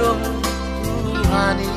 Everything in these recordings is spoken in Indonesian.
dong Tuhan ini.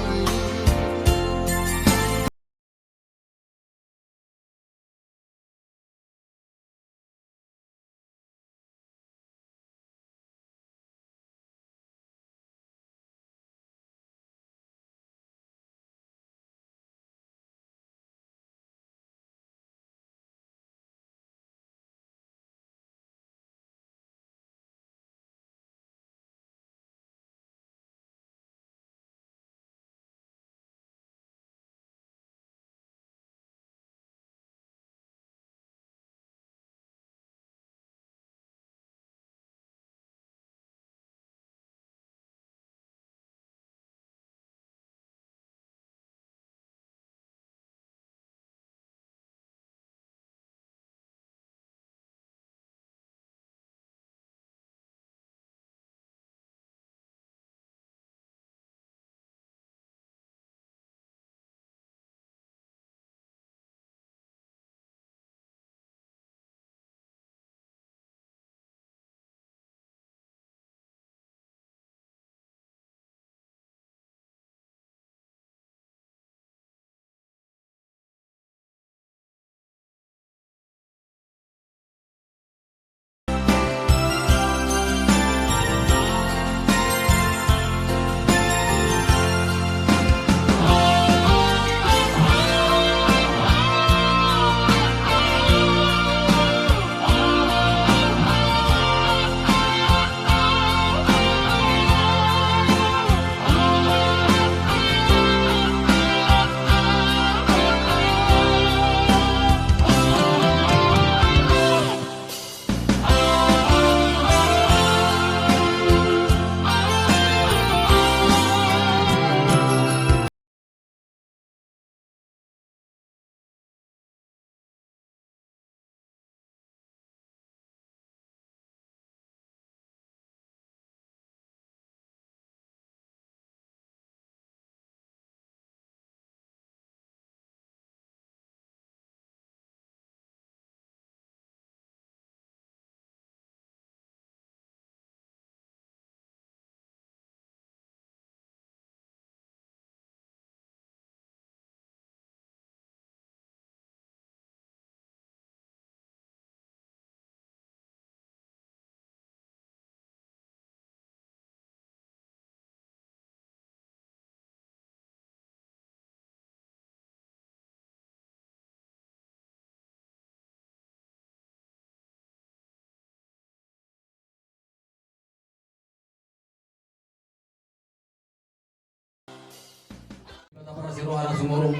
Siruara sumurung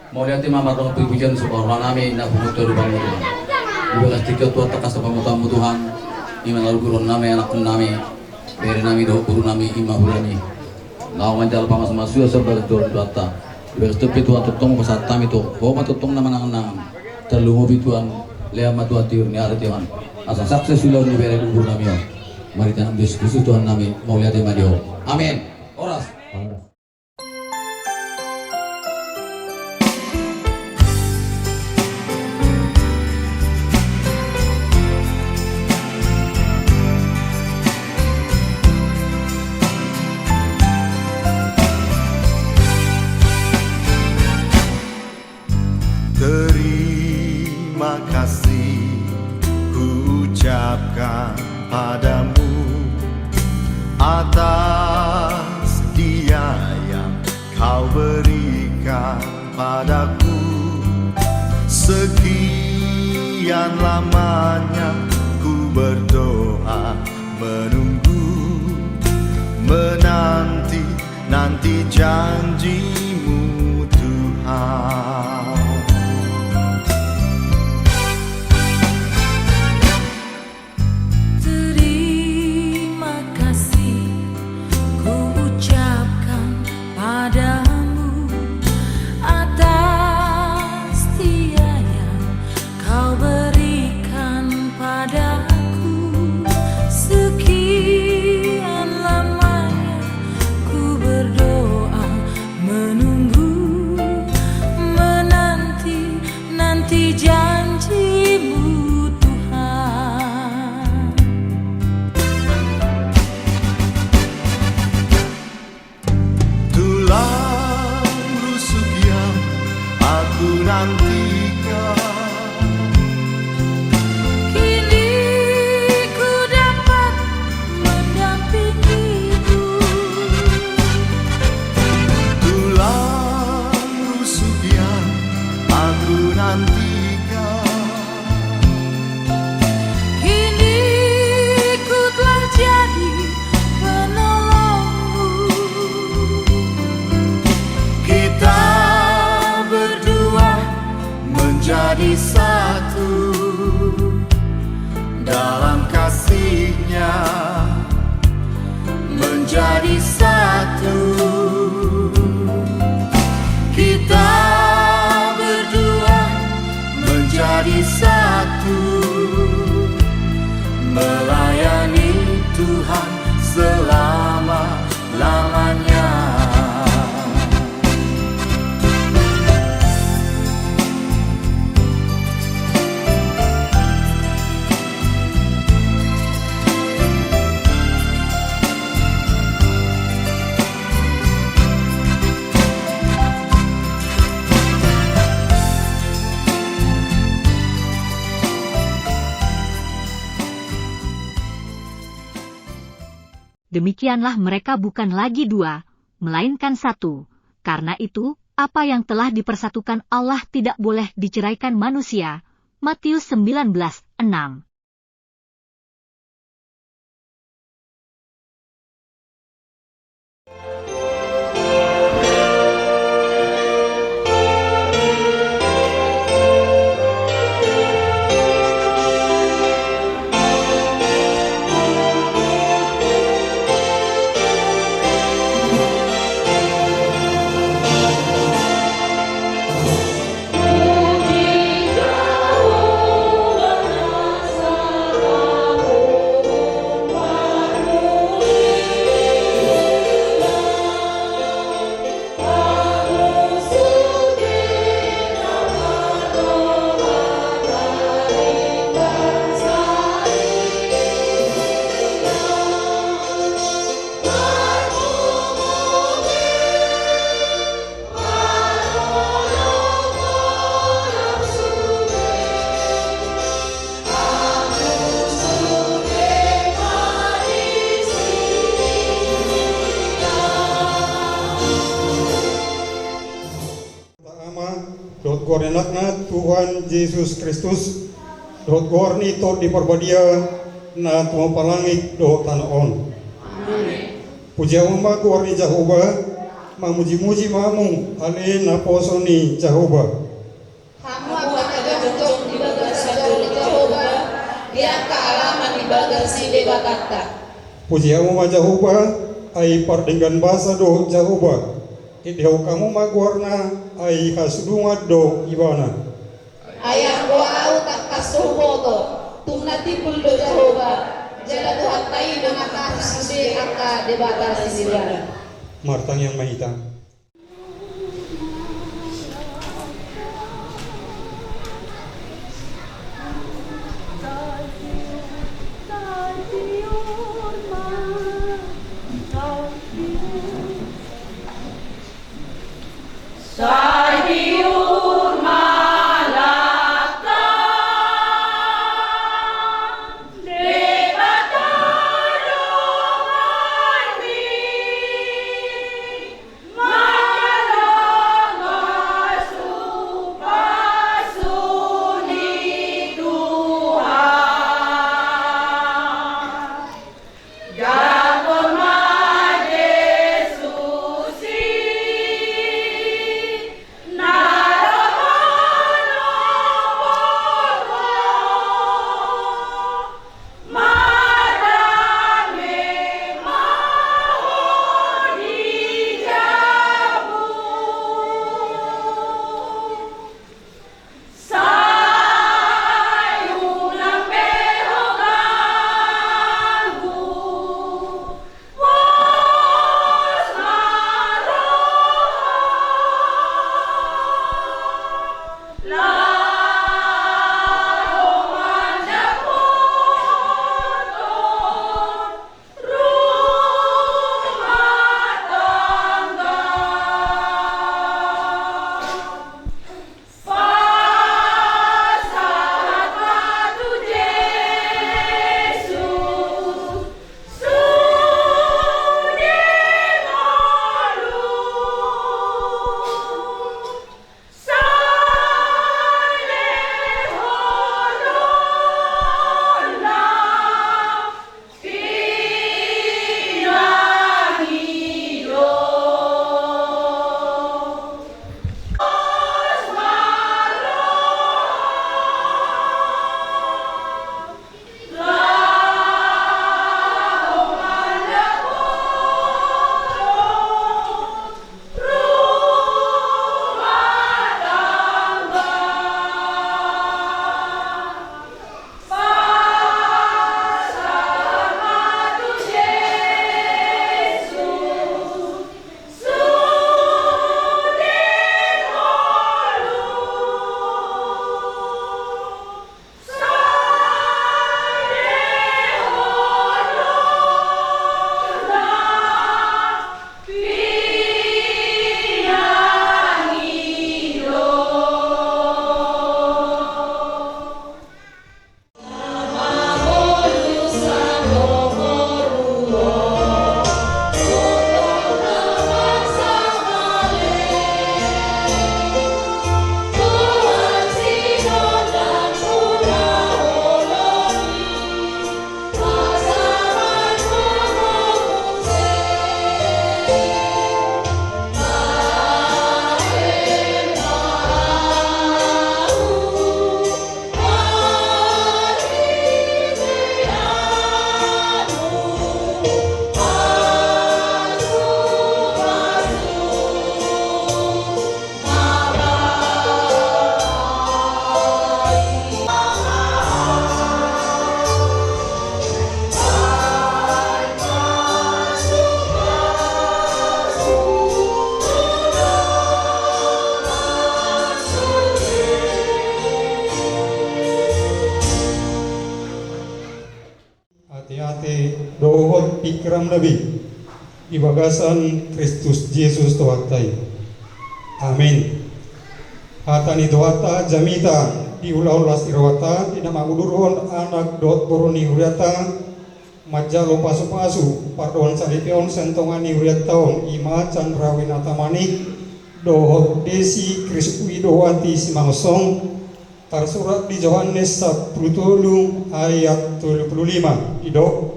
mau lihat mama dong pujian subhanallah nami na bumuto di bangunan ibalas tiket tuat takas pamutamu Tuhan iman lalu guru nami anak nami beri nami doh guru nami imah burani lau manjal pamas masuya serba turun data ibalas tepi tuan tutong pasat tami tu koma tutong nama nangan terlumu bituan lea matu atir ni arti Tuhan asa sukses sulau ni beri guru nami mari tanam diskusi Tuhan nami mau lihat dia amin oras. Terima kasih ku ucapkan padamu atas dia yang kau berikan padaku. Sekian lamanya ku berdoa menunggu menanti janjimu Tuhan. Tulang rusuk yang aku nantikan, Kini ku dapat mendampingimu. tulang rusuk yang aku nantikan, Kini ku telah jadi penolongmu. kita berdua menjadi satu dalam kasih-Nya, menjadi satu. Kita berdua menjadi satu, melayani Tuhan selama-lamanya. Demikianlah mereka bukan lagi dua, melainkan satu. Karena itu, apa yang telah dipersatukan Allah tidak boleh diceraikan manusia. Matius 19:6. Dot gorenakna Tuhan Yesus Kristus, dot gorni to di perbadia na tuha palangik do tanaon. Puja umma gorni Jehovah, mamuji-muji mamu ale na posoni Jehovah. Kamu akan terjunjung di bagas sajur Jehovah, dia kealaman di bagas si debakata. Puja umma Jehovah, ay pardenggan basa do Jehovah. Idew kamu magwarna ay hasudungat do ibana. Ayah doa tak kasuhoto, tunati puldo Jehovah, jala Tuhan tayo dengan kasih angka debata si sibana. Martang yang mahita. Ma kiram nabi di bagasan Kristus Yesus Tuhatai. Amin. Hatani doata jamita di ulah-ulas irawata di nama udurun anak dot boroni huriata majalo pasu-pasu pardon salipion sentongani huriat taon ima chandrawinata manik dohot desi Kriswi dohati simangsong tersurat di Yohanes 10 ayat 25 ido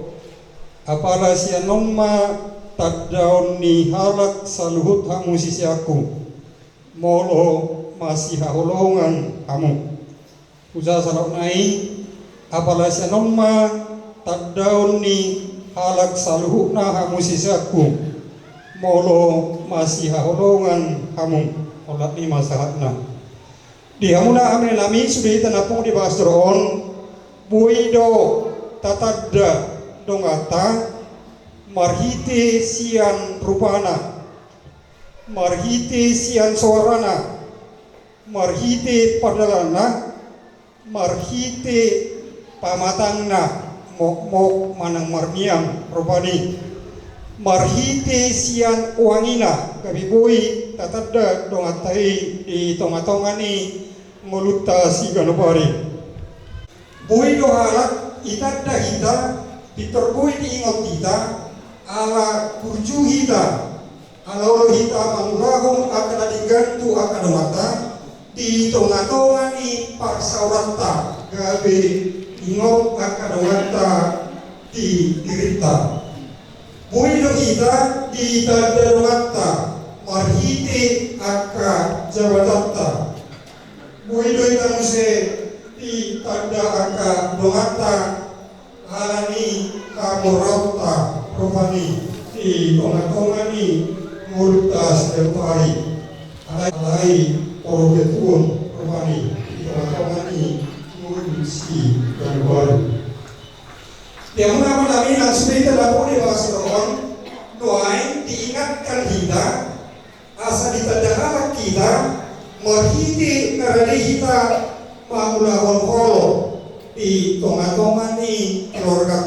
apalah sianon ma tadaon ni halak saluhut hamu sisiaku molo masih haholongan kamu usaha salak nai apalah sianon ma tadaon ni halak saluhut na hamu sisiaku molo masih haholongan kamu olat ni masahatna di hamuna amne nami sudah tanapung di basron buido tatadda dongata marhite sian rupana marhite sian suarana marhite padalana marhite pamatangna mok manang marmiang rupani marhite sian uangina kabibui tatadda dongatai di tongatongani moluta siganopari bui dohalak itadda hita diterbui diingat kita ala kurju hita ala olo hita mangurahong akan digantu akan mata di tongatongani parsaurata gabe ingot akan mata di dirita bui do hita di tadda mata marhite aka jawatatta buido itamuse di tanda aka dongata alani kamorauta rupani di tongatongani mulutas delpari alai orogetuon rupani di tongatongani mulusi galbaru yang menamai langsung kita dapat dibahas orang doain diingatkan kita asa ditadahara kita marhiti karena kita mangulahon holo di tonga-tongani keluarga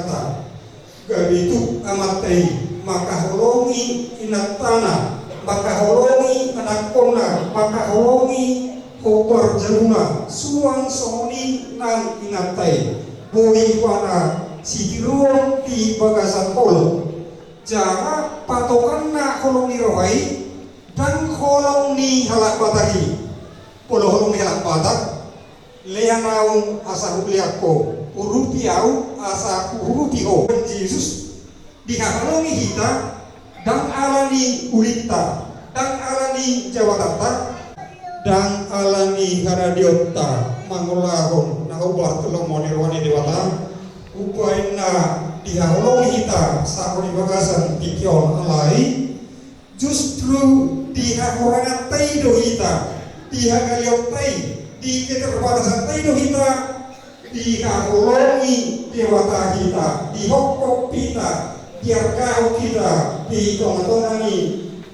gabitu amatai maka holongi inak tanah maka holongi anak kona maka holongi kotor jeruna suang songoni nang inatai boi wana sidiruang di bagasan polo jangan patokan na holongi rohai dan holong ni halak batari polo holong ni halak batak leanaung asa hubliako urupiau asa urupiho Yesus dihalongi hita dan alani ulita dan alani jawatata dan alani haradiota mangulahon nahubar tulong monirwani dewata upaina dihalongi hita sakoni bagasan pikion alai justru dihakurangan taido hita dihagalioptai di keterbatasan taido hita dihakulongi dewata kita dihokok kita diarkau kita di tonga-tongani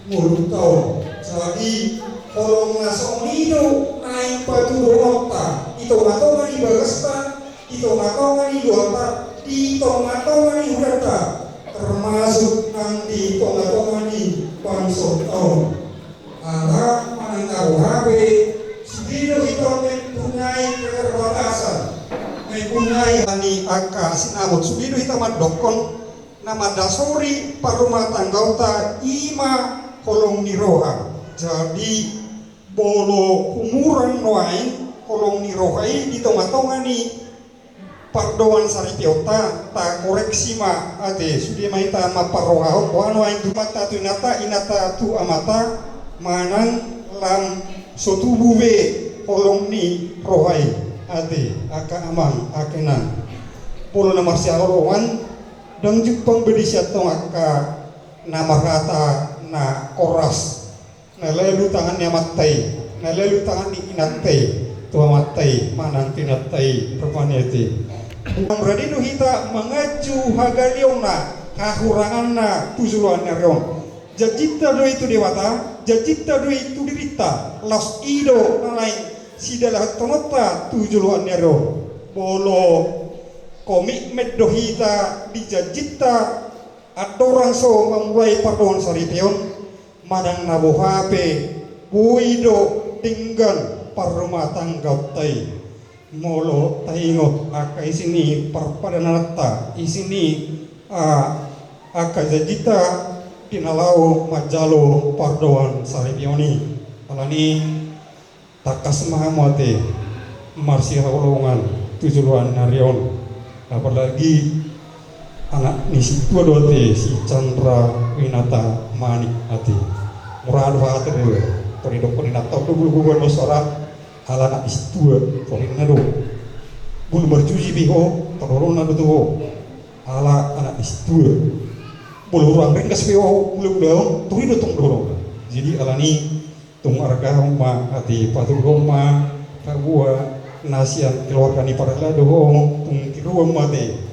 mulut tau jadi kolong nasonido naik patudo nota di tonga-tongani bagasta di tonga-tongani duata di tonga-tongani hurata termasuk nanti tonga-tongani pansor tau ala manangau habe sudido hitomen punai keterbatasan punai ani aka sinamut sudido hitamat dokon nama dasori parumah tanggauta ima kolong niroha jadi bolo umuran noai kolong nirohai di tonga-tongani pardoan saripiota ta koreksi ma ade sudi maita maparoha wano aing dumata tu inata tu amata manang lam sotubuwe kolong ni rohai ade aka amang akenan polo na marsialowan dan jupang bedisya tong aka nama kata na oras na lelu tangan ni amatai na lelu tangan ni inatai tu amatai manang tinatai perpaneti berarti nu hita mengacu hagaliona kahuranganna tuzuluan nerion jajita do itu dewata jajita do itu dirita las ido nalain sidalah tonota tuzuluan nerion bolo komik meddohita dijajita at orang so memulai pardon saripion madang nabo hape buido tinggan parrumah tangga tay molo taingot aka isini parpadanata isini aka jajita tinalau majalo pardoan saripioni alani takas mahamate marsi haulungan tujuan narion apalagi anak nisi tua dote si Chandra Winata Manik ati murad hati dulu tori dokon ina tau dulu gugur bosora ala anak isi tua tori nado bulu bercuci biho tolong nado tuh ala anak isi tua bulu ruang ringkas biho bulu daun tori dotong dulu jadi ala ni tung arga homa ati patul homa kagua nasian keluarga ni para lado tung kirua mate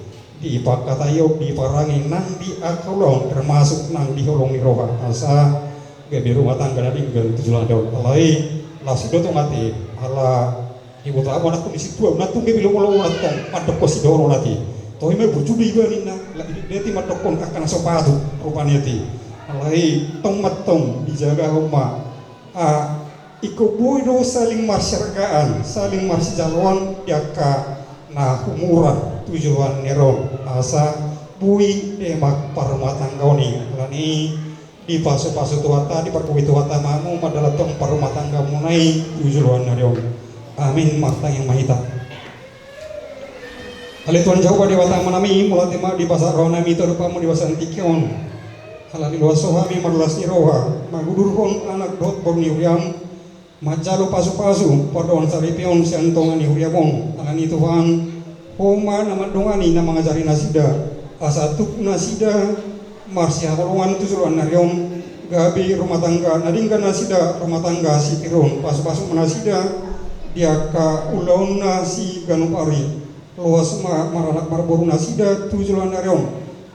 di pakatayok di parangi nang di akolong termasuk nang di holong ni roha asa gabi rumah tangga nadi gan tujuan daun alai lasu do tong ati ala ibu ta anak tuh isi tua natung gabi lo natong padok ko si doro nati to ime burjubi ba nina la deti matokon akan sopatu rupanya ti alai tong matong dijaga homa iko buido saling masyarakaan saling marsijalwan yaka na humura tujuan neron asa bui emak parumah tanggoni lani di pasu-pasu tuata di perkuwi tuata mamu madalah tong parumah tangga munai tujuan neron amin makta yang mahita ale tuan jauh di watang manami mulatema di pasar ronami torupamu di basan tikion halali luasohami marlas niroha magudurhon anak dot borni uriam majalo pasu-pasu pardon saripion siantongan ni uriamon alani tuhan homa nama dongani nama ngajari nasida asatuk nasida marsia kolongan tujuan nariom gabi rumah tangga nadingga nasida rumah tangga si pirun pasu-pasu menasida diaka ulaun nasi ganupari luas maranak marboru nasida tujuan nariom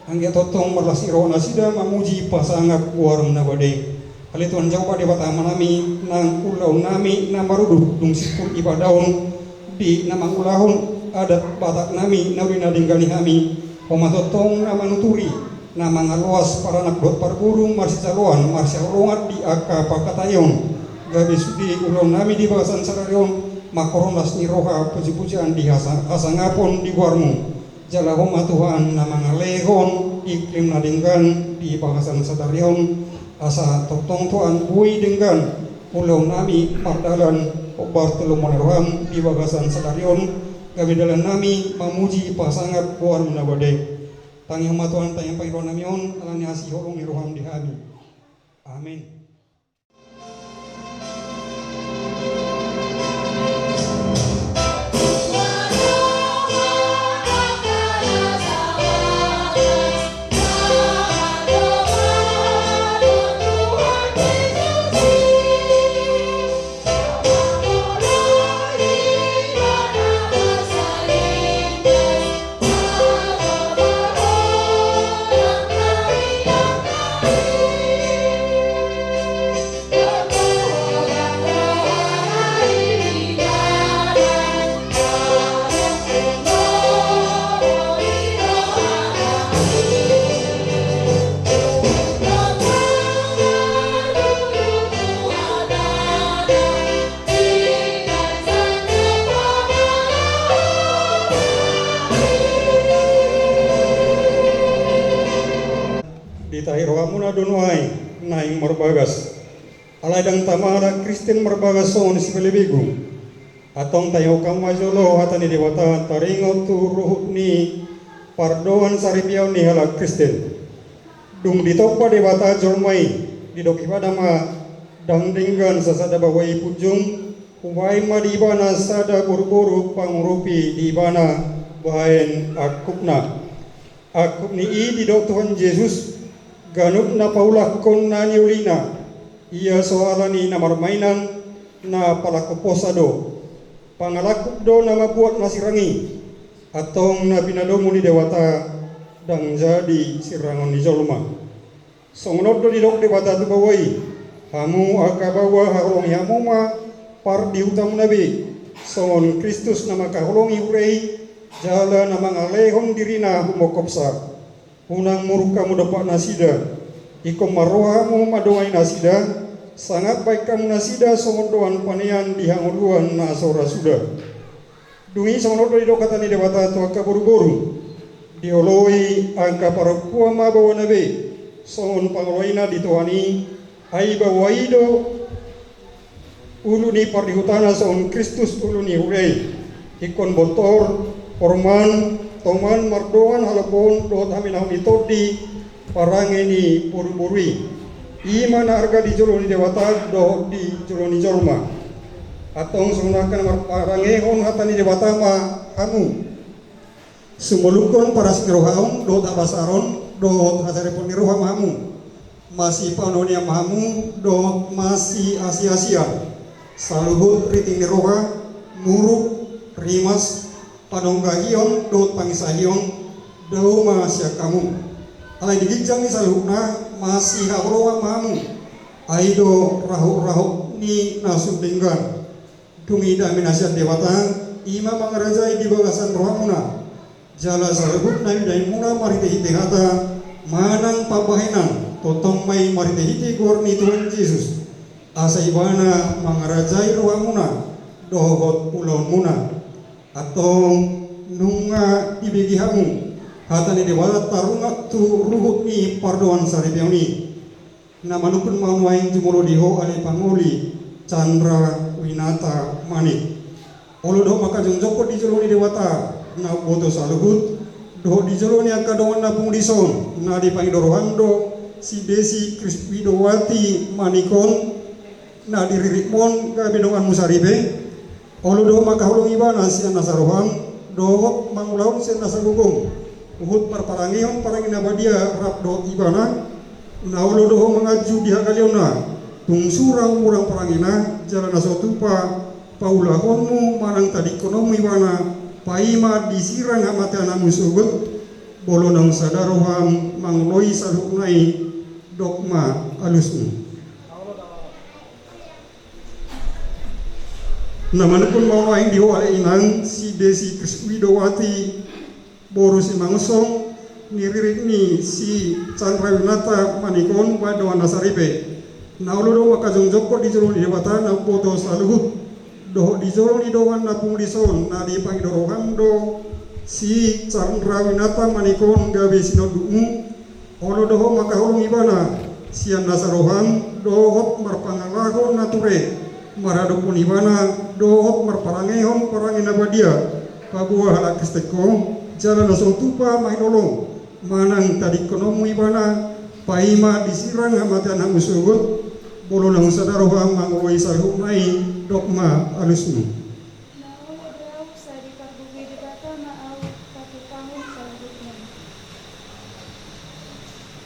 angge totong marlas iro nasida mamuji pasangap warung nabade kali tuan jauh pada batang manami nang ulaun nami namaruduk dung sipun ibadaun di namang ulahun adat batak nami nawi nadinggani kami homatotong nama nuturi nama ngaluas para anak dot parburung marsi caluan marsi holongat di aka pakatayon gabi sudi ulon nami di bahasan sararion makoronas niroha puji-pujian di hasangapon di warmu jala homa Tuhan nama ngalehon iklim nadinggan di bahasan sadarion asa totong Tuhan bui denggan ulon nami mardalan obar telung moneroham di bahasan sadarion kami dalam nami mamuji pasangat kuar menabade tangi matuan tangi pairon namion alani asih holong ni roham di hami amin. Rohamuna donuai naing merbagas aladang tamara Kristen merbagas son si pelebegu atong tayo kamajolo hatani dewata taringot tu ruhut ni pardoan saripiaw ni hala Kristen dung ditokpa dewata jormai didoki padama dangdinggan sasada bawai pujung uwai madibana sada buru-buru pangrupi dibana bahain akupna akupni i didok Tuhan Yesus ganuk na paulah kon na niulina ia soalani na marmainan na palakuposado pangalakup do na mabuat nasirangi atong na binadomu ni dewata dang jadi sirangon ni jolma songonod do didok dewata tu bawai hamu akabawa harong yamuma par diutam nabi songon Kristus nama kaholongi urei jala nama ngalehong dirina humokopsa unang muruk kamu dapat nasida, iko marohamu madoai nasida, sangat baik kamu nasida songodoan panean dihanguluan na sora suda. Dungi songodo di dokatani dewata tuaka boru-boru, dioloi angka parapua mabawa nabe, songon pangloina dituani, ai bawaido uluni pardihutana songon Kristus uluni hurei, ikon botor, orman, toman mardoan halapon dot haminahun itodi parangeni buru-burui. Imana harga di joloni dewata do di joloni jorma. Atong sunakan marparangehon hatani dewata ma hamu. Sumulukon para sirohaum do tabasaron do hasarepon niroha mahamu. Masih panonia mahamu do masih asia-asia. Saluhut riting niroha muruk rimas panonggahion do pangisahion do masya kamu. Alai digijang ni saluhna masih haurowa mahamu. Aido rahu-rahu ni nasum denggar. Dungi da minasyan dewata ima mangarajai di bagasan rohamuna. Jala saluhut na yudai muna maritehite hata manang pabahenan totong may maritehite gorni Tuhan Yesus. Asa ibana mangarajai rohamuna dohot ulon muna. Atong nunga ibigihamu hatani dewata tarunga tu ruhut ni pardoan saribioni. Namanukun mauwaing jumulo diho ali panguli Chandra Winata Mani. Olo doh maka jongjoko di joloni dewata na boto saluhut doh di joloni akadoan na pungdison na di pangidorohando si Desi Kriswidowati Manikon na diririkmon kabedongan musaribe. Olo doh maka hulung ibana si nasarohang doh mangulaun si nasagugong uhut parparangion parangina badia rap doh ibana na olo doh mengaju di hakaliona tungsurang murang parangina jalan nasotupa paulahonmu manang tadi konomu ibana paima disirang amate anamu sugut bolonang sadaroham mangloi salunai dogma alusmu. Namanupun mau lain diwale inang si Desi Kriswidowati boru si mangsong niririk ni si Chandra Winata Manikon badoan nasaripe. Naulu do maka jongjoko di joloni dewata na boto saluhut doh di joloni doan na pungdison na di pangidorohan do si Chandra Winata Manikon gabe sinodumu olo doho maka holong ibana sian nasarohan dohot marpangalahon nature maradopun ibana dohot marparangehon parangina badia pabuah halak kesteko jalan nasong tupa mainolong manang tadi konomu ibana paima disirang hamatan hamu sugut bolonang sadaroham mangoi salhumai dogma alusmu.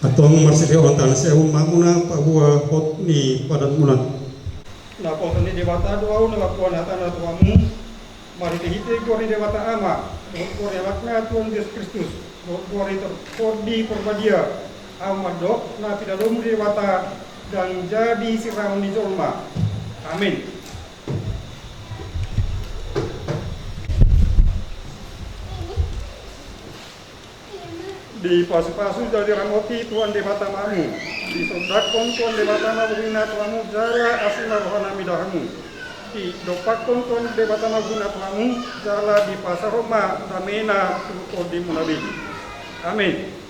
Atong marsili ontan sehu mamuna pabua hot ni padat mulan. Na potoni dewata doau na lakuan hatana tuamu mari dihite kori dewata ama kori lakna Tuhan Yesus Kristus kori terkodi perbadia amadok na pidalum dewata dan jadi siram di jolma. Amin. Di pasu-pasu jadi ramoti Tuhan dewata mamu. Di sodakon Tuhan dewata mabuna tuamu jala asina rohana midahamu. Di dopakon Tuhan dewata mabuna tuamu jala di pasaroma damena tukodi munabi. Amin.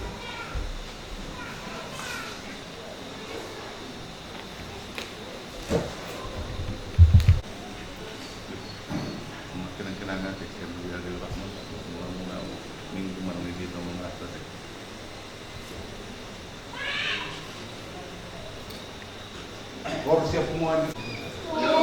Siap semuanya. Mando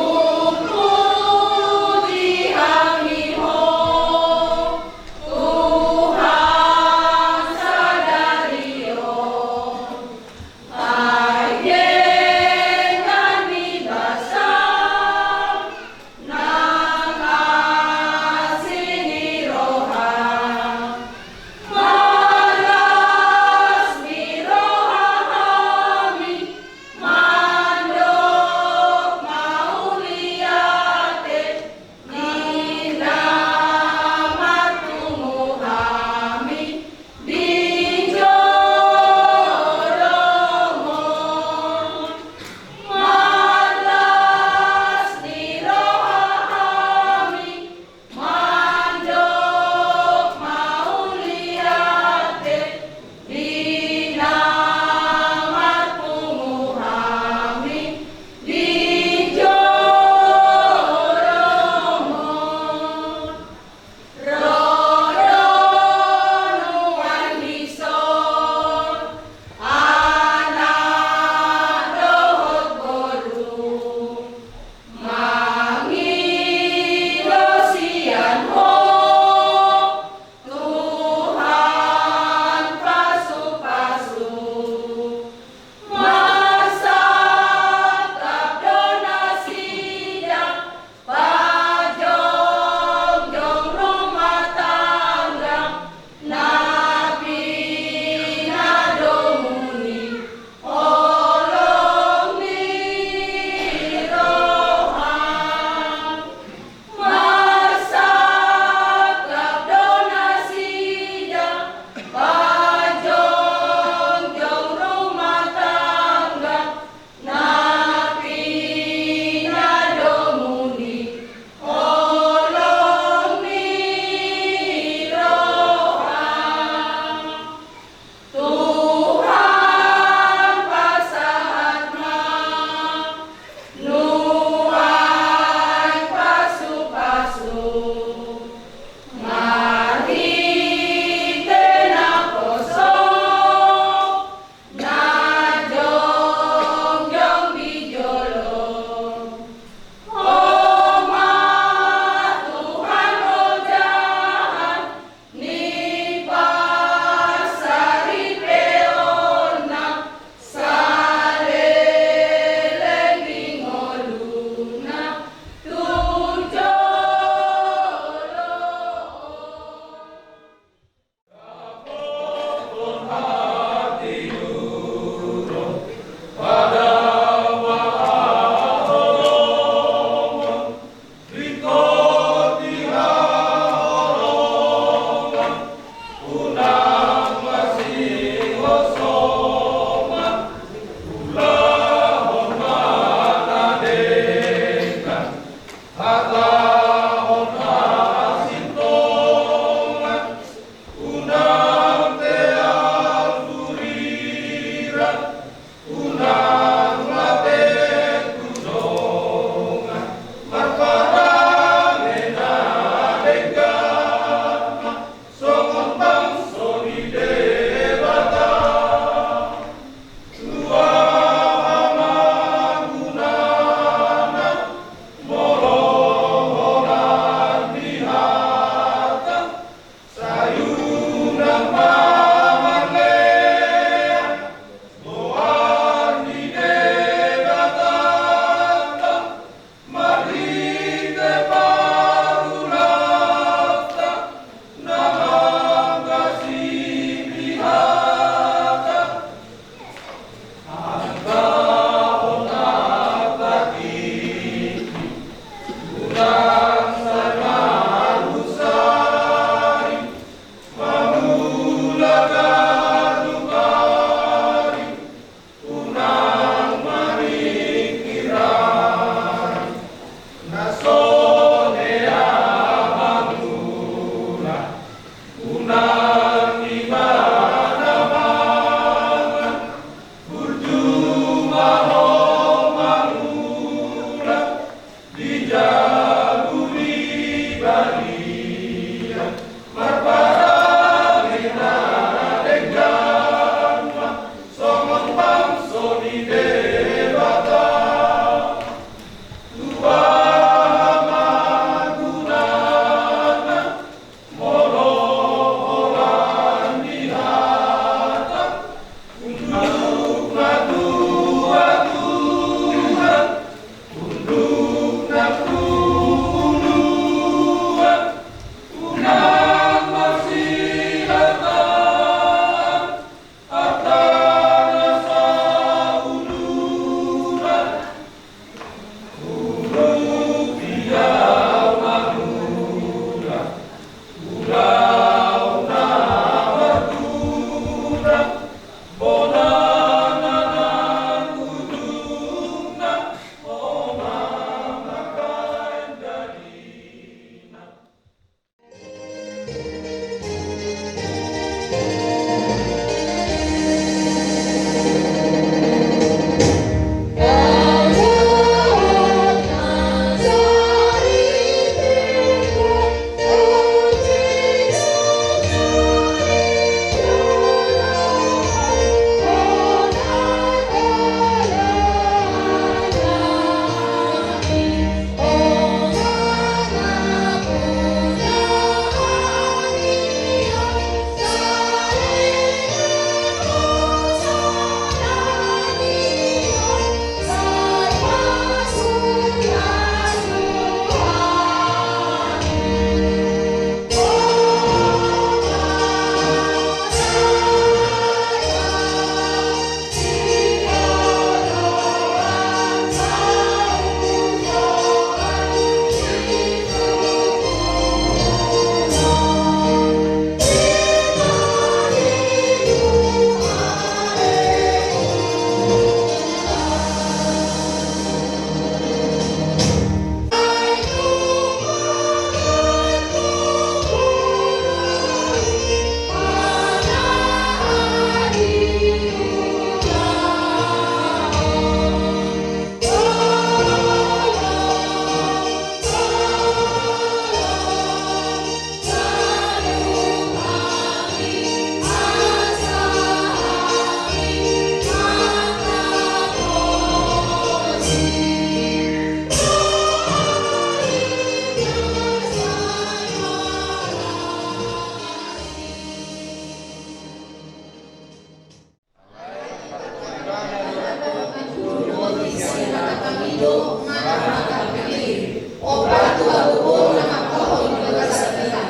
maka pilih. Opa Tuhan hukum nama kau negara kita.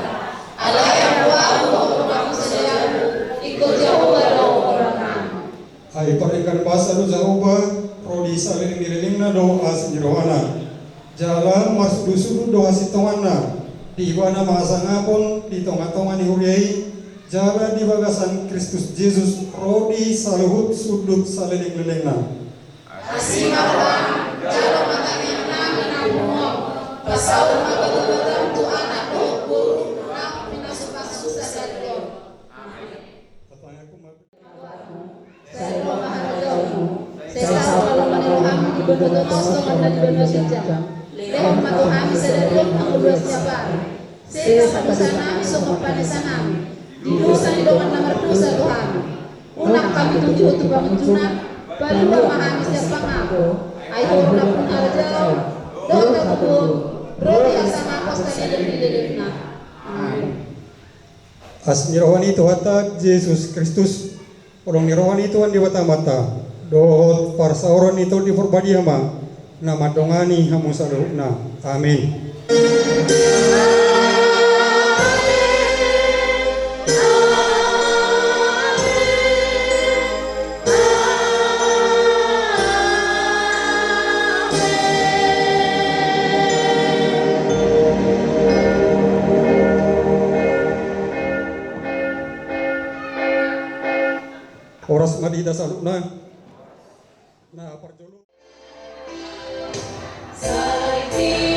Ala yang wau kamu selalu ikut jauh orang. Ay parikan basa do Jahoba prodi saliling na do as nirwana. Jala mas dusudu do asitawana. Di wana mahasangapon di tonga-tonga ni huriai. Jala di bagasan Kristus Yesus prodi saluhut sudut saliling-lilingna. Asimawan jala matanya nami nabumo. Pasal maka tu anak roh guru nak minasuka-suka salio. Saya memahargaimu. Saya selalu menemukanmu di beberapa potongan dan di beberapa jam. Lewat mata kami sedang mengulas siapa. Saya satu sana sokong panesan kami. Di dosa di doang nomor dosa Tuhan. Unak kami tuju untuk bangun junat. Baru memahami siapa ngaku. Ayo unak pun arjau. Doa kubur. Rodi asama kos tadi dan di dedekna. Amin. As nirwani Tuhata Yesus Kristus. Orang nirwani Tuhan di mata-mata. Dohot parsauron itu di perbadiama. Nama dongani hamu saluhna. Amin. Oras madida salukna. Nah, parjolo. Thank you.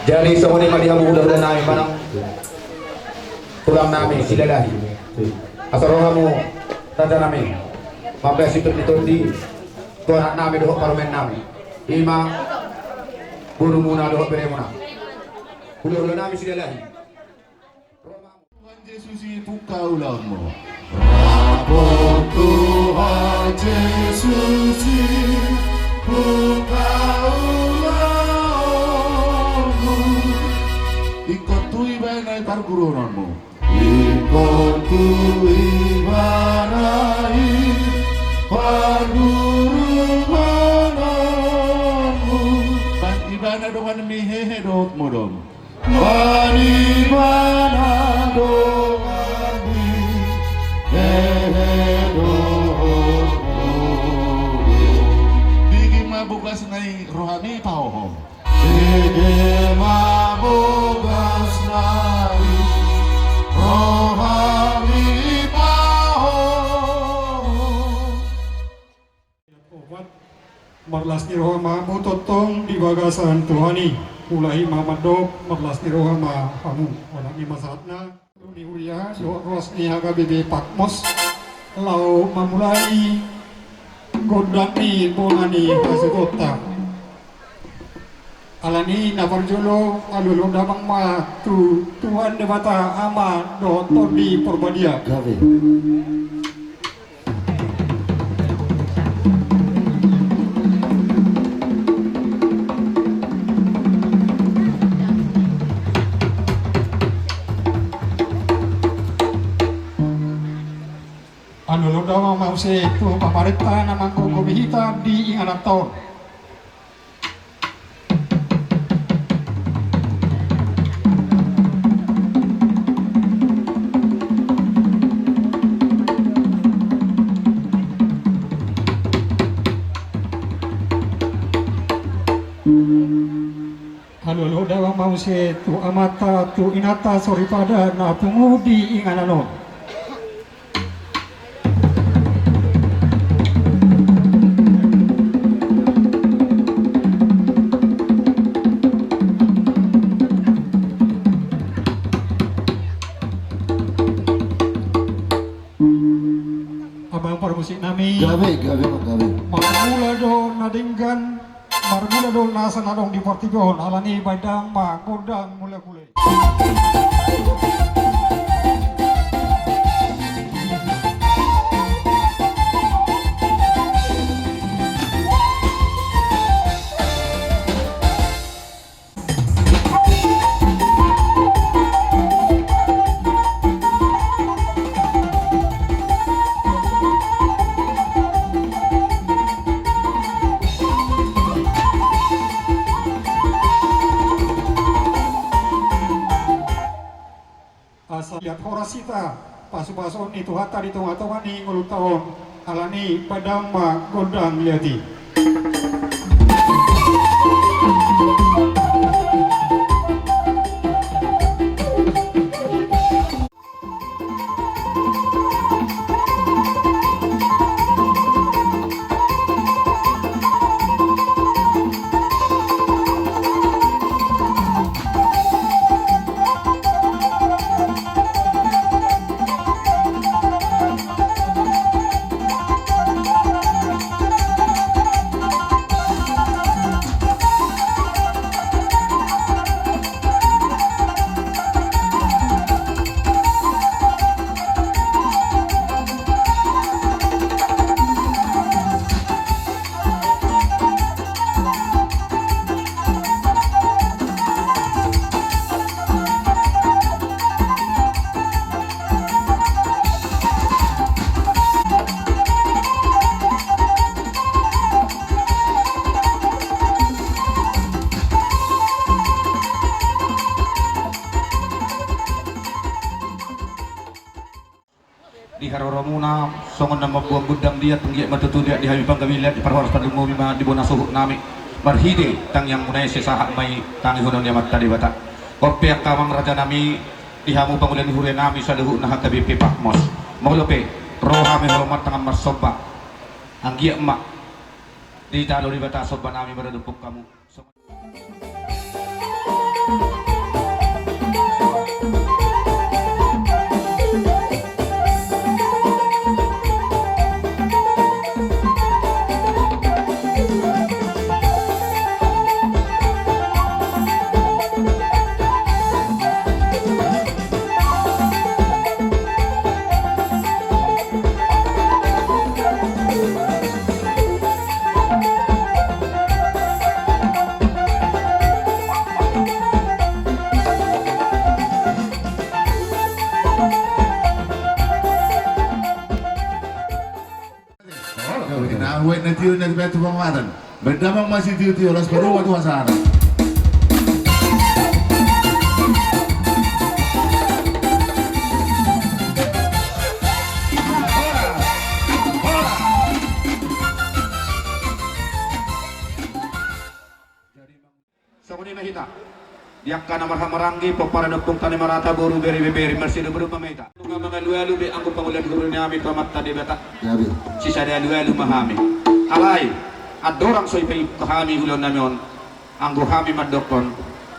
Jadi semuanya malihamu mudah-mudahan nami panang tulang nami silalahi asarohamu tanda nami mabaya situr ditondi tuanak nami dohok parumen nami ima buru muna dohok beremuna mudah-mudahan nami silalahi Tuhan Yesus itu kaulamu. Apa Tuhan Yesus itu kaulamu. Ikut tu ibadah perguruanmu. Ikut tu ibadah perguruanmu. Pan ibadah doan mihehe dot modom. Mari mana doani Digi mabugas nai rohani pauhom Digi mabugas nai rohani pauhom Obat marlas ni roha mahamu totong di bagasan Tuhani Ulahi Muhammad Dok marlas ni roha mahamu Walang ni masatna Ni Uriah ros ni haga bebe pakmos Lau mamulai Godang ni bongani kasegota Alani naparjolo alulu damang ma tu Tuhan debata ama do todi porbadia Gawe Alulu damang ma use tu pamarita namang kukubihita di inganan taon Alulu damang ma use tu amata tu inata soripada na pungu di inganano Abang permusik nami gawe Marmula do nadinggan Marmula do nasa nadong di Portigon Alani badang ma kodang mula kulay horasita pasu-pasun itu hata di tengah-tengah ni ngulu tahun alani padang ma gondang liati. Di haroromuna songon nama buang budang dia tunggi matutu dia di habi panggawilat di parhoras padung mima di bona suhuk nami marhide tang yang munai sesahak mai tangi honon dia matta di bata kopi kamang raja nami di hamu pangulan hure nami saluhu nah KBP Pakmos maulope roha me hormat tangan mas soba anggia emak di talo di bata soba nami meredupuk kamu. Wait na tiyo na beto pamatan. Berdamang masih tiyo-tiyo las baru waktu sana. Samuni mahita. Yakka na marhamaranggi popara nupung tani marata boru beri beri mersidu beru pameta. Tunga mga lualu be angku pangulan guru nami pamatta di bata. Sisa dia lualu mahami. Alai adorang soy pay kahami ulon namion anggo hami madokon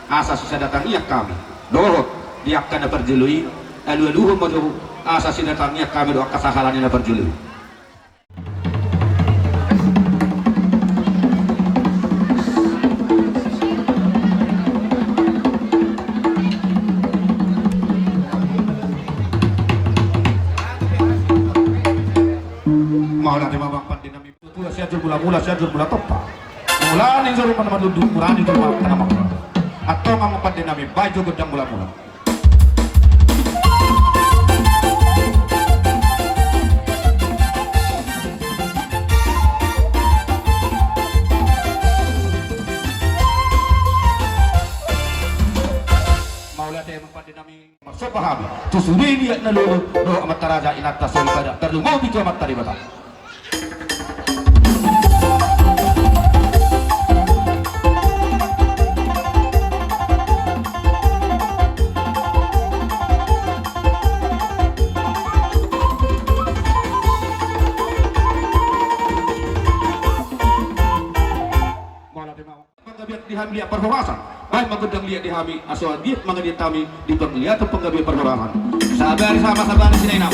asa sisa datang iyak kami. Dohot yakka na perjului alu-aluhum madu asa sisa datang iyak kami do kasahalan na perjului. Maulah di mabang pandinami pula siajul mula topa mula ni zoru mana maduduk murani tu mak tanam atau ngamu pandinami baju gedang mula maulah di mabang pandinami masuk paham tu sudah lihat nalu roh amat taraja inata soli pada terlalu mau bikin amat tadi bata. Dihami lihat perhorasan baik magandang lihat dihami asal dia mangadiat kami di penglihat pengabian perhorasan sabar sama-sama di sini nak